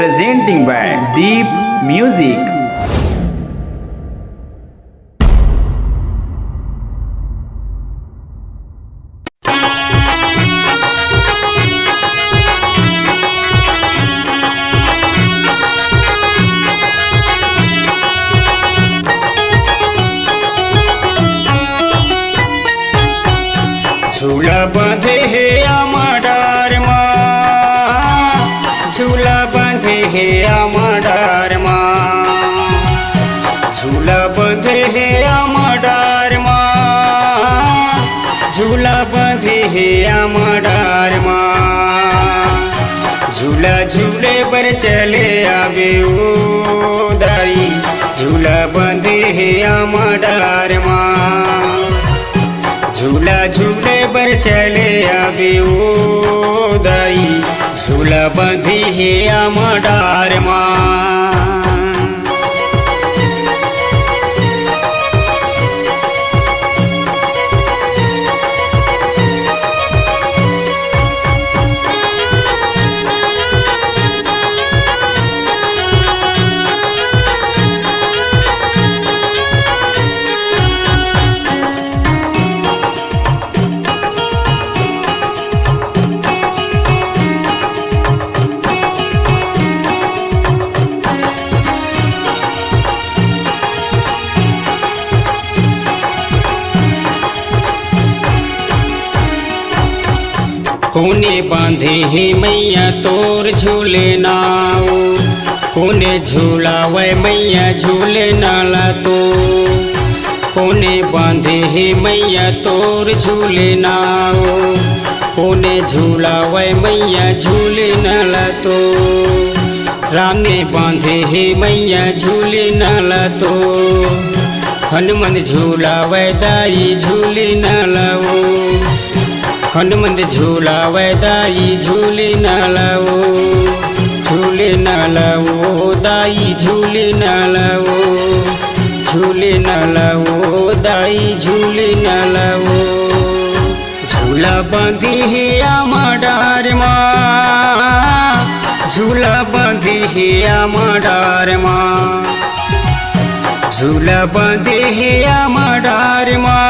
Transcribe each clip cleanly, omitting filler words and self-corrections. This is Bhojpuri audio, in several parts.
presenting by Deep Music. झूला बांधे हे आमाडार माँ, झूला बांधे हे आमाडार माँ, झूला बांधे हे आमाडार माँ, झूला बांधे हे आमाडार माँ। झूला झूले पर चले आवे ओ दाई, झूला बांधे हे आमाडार माँ। झूला झूले पर चले आवे ओ दाई, झूला बांधी है आमाडार माँ। कोने बांधे हे मैया तोर झूले नाव, कोने झूलावे मैया झूले नाला तो। कोने बांधे हे मैया तोर झूले नाव, कोने झूलावे मैया झूले नाला तो। रामे बांधे हे मैया झूले नाला तो, हनुमान झूलावे दाई झूले नाला ओ। हनुमान झूलावे दाई झूले नालाओ, झूले नालाओ दाई झूले नालाओ, झूले नालाओ दाई झूले नालाओ। झूला बांधी है आमाडार माँ, झूला बांधी है आमाडार माँ, झूला बांधी है आमाडार माँ,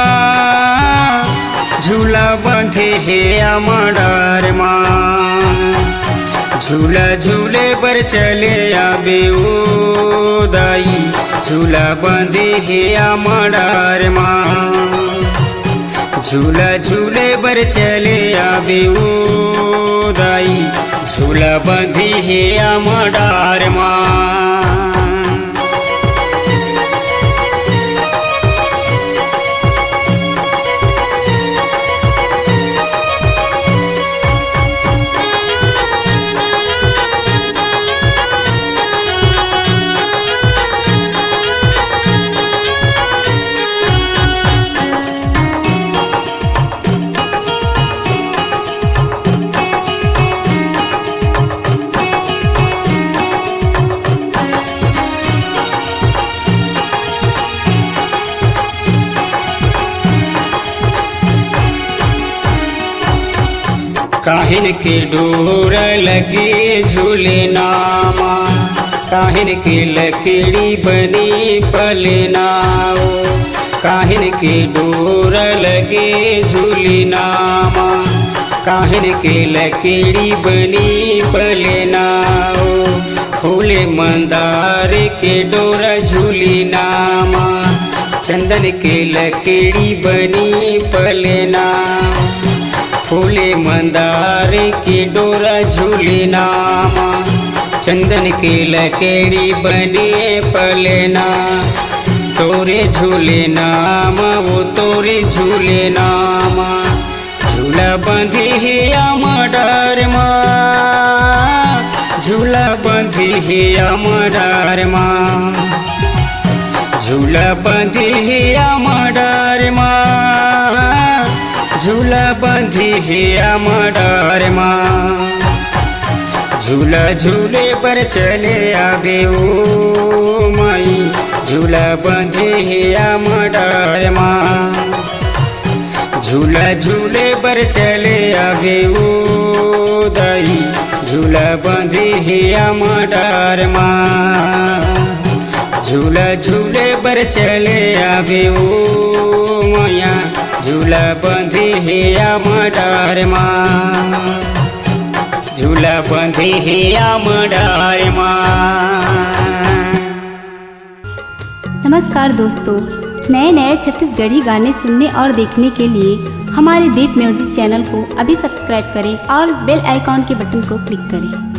झूला बांधे है आमाडार माँ। झूला झूले पर चले आवे ओ दाई, झूला बांधे है आमाडार माँ। झूला झूले पर चले आवे ओ दाई, झूला बांधे है आमाडार माँ। काहिन के डोर लगे झूले नामा, काहिन के लकड़ी बनी पले नाओ। काहिन के डोर लगे झूले नामा, काहिन के लकड़ी बनी पले नाओ। फूले मंदार के डोर झूली नामा, चंदन के लकड़ी बनी पले नाओ। फूले मंदार के डोरा झूले नामा, चंदन के लकड़ी बने पलेना। तोरे झूले नामा वो तोरे झूले नामा, झूला बांधी है आमाडार माँ, झूला बांधी है आमाडार माँ, झूला बांधी है आमाडार माँ, झूला बांधी है आमाडार माँ। झूला झूले पर चले आवे ओ माई, झूला बांधे है आमाडार माँ। झूला झूले बर चले आवे ओ दाई झूला बंधे हिया मडार माँ झूला झूले बर चले आवे ओ मैया झूला बंधे हिया मडार माँ झूला बंधे हिया मडार माँ। नमस्कार दोस्तों, नए नए छत्तीसगढ़ी गाने सुनने और देखने के लिए हमारे दीप म्यूजिक चैनल को अभी सब्सक्राइब करें और बेल आइकॉन के बटन को क्लिक करें।